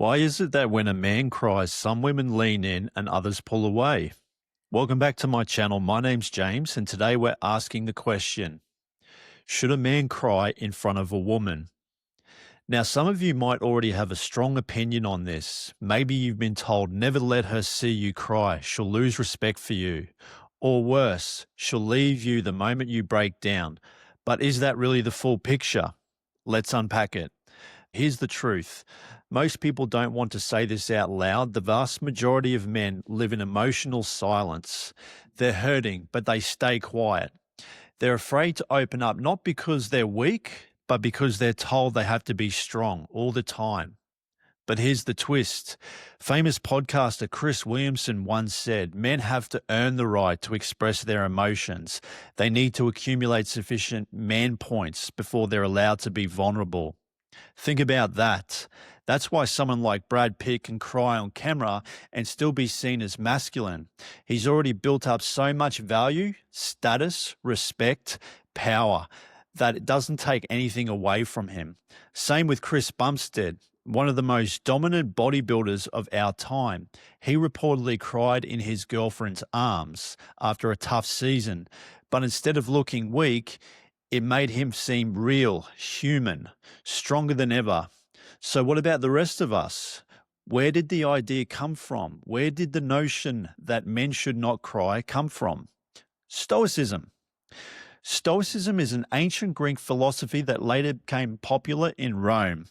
Why is it that when a man cries, some women lean in and others pull away? Welcome back to my channel. My name's James, and today we're asking the question, should a man cry in front of a woman? Now, some of you might already have a strong opinion on this. Maybe you've been told never let her see you cry. She'll lose respect for you. Or worse, she'll leave you the moment you break down. But is that really the full picture? Let's unpack it. Here's the truth. Most people don't want to say this out loud. The vast majority of men live in emotional silence. They're hurting, but they stay quiet. They're afraid to open up, not because they're weak, but because they're told they have to be strong all the time. But here's the twist. Famous podcaster Chris Williamson once said, men have to earn the right to express their emotions. They need to accumulate sufficient man points before they're allowed to be vulnerable. Think about that. That's why someone like Brad Pitt can cry on camera and still be seen as masculine. He's already built up so much value, status, respect, power, that it doesn't take anything away from him. Same with Chris Bumstead, one of the most dominant bodybuilders of our time. He reportedly cried in his girlfriend's arms after a tough season, but instead of looking weak, it made him seem real, human, stronger than ever. So what about the rest of us? Where did the idea come from? Where did the notion that men should not cry come from? Stoicism. Stoicism is an ancient Greek philosophy that later became popular in Rome.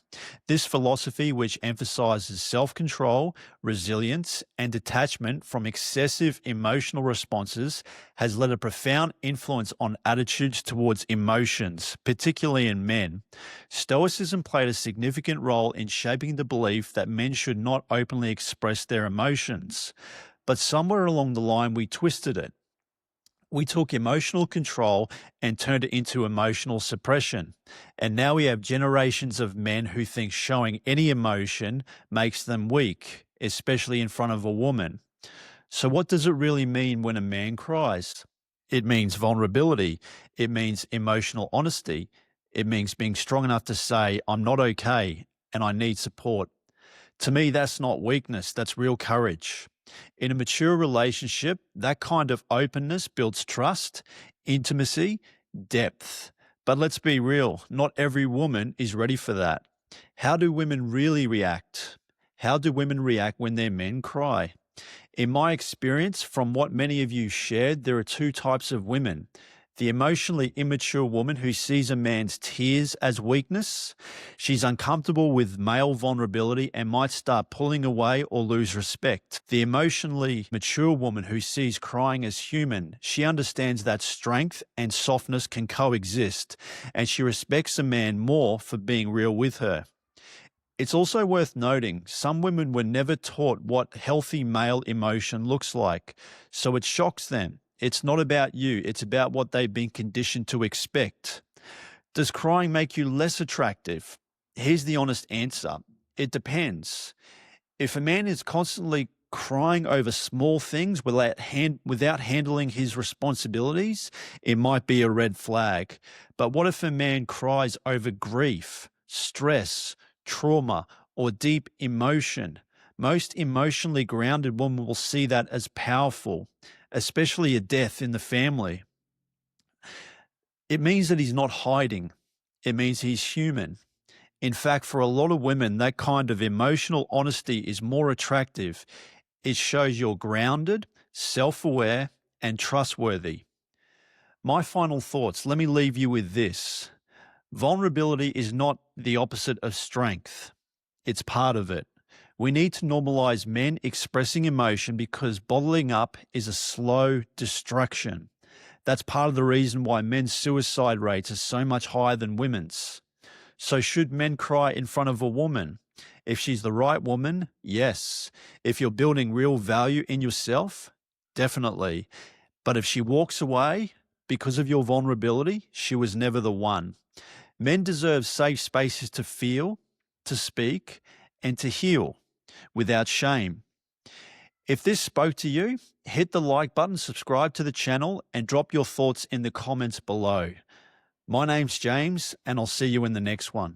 This philosophy, which emphasizes self-control, resilience, and detachment from excessive emotional responses, has led a profound influence on attitudes towards emotions, particularly in men. Stoicism played a significant role in shaping the belief that men should not openly express their emotions. But somewhere along the line, we twisted it. We took emotional control and turned it into emotional suppression. And now we have generations of men who think showing any emotion makes them weak, especially in front of a woman. So what does it really mean when a man cries? It means vulnerability. It means emotional honesty. It means being strong enough to say, I'm not okay and I need support. To me, that's not weakness, that's real courage. In a mature relationship, that kind of openness builds trust, intimacy, depth. But let's be real, not every woman is ready for that. How do women really react? How do women react when their men cry? In my experience, from what many of you shared, there are two types of women. The emotionally immature woman who sees a man's tears as weakness. She's uncomfortable with male vulnerability and might start pulling away or lose respect. The emotionally mature woman who sees crying as human. She understands that strength and softness can coexist, and she respects a man more for being real with her. It's also worth noting, some women were never taught what healthy male emotion looks like, so it shocks them. It's not about you, it's about what they've been conditioned to expect. Does crying make you less attractive? Here's the honest answer. It depends. If a man is constantly crying over small things without handling his responsibilities, it might be a red flag. But what if a man cries over grief, stress, trauma, or deep emotion? Most emotionally grounded women will see that as powerful, especially a death in the family. It means that he's not hiding. It means he's human. In fact, for a lot of women, that kind of emotional honesty is more attractive. It shows you're grounded, self-aware, and trustworthy. My final thoughts, let me leave you with this. Vulnerability is not the opposite of strength. It's part of it. We need to normalize men expressing emotion because bottling up is a slow destruction. That's part of the reason why men's suicide rates are so much higher than women's. So should men cry in front of a woman? If she's the right woman, yes. If you're building real value in yourself, definitely. But if she walks away because of your vulnerability, she was never the one. Men deserve safe spaces to feel, to speak, and to heal without shame. If this spoke to you, hit the like button, subscribe to the channel, and drop your thoughts in the comments below. My name's James, and I'll see you in the next one.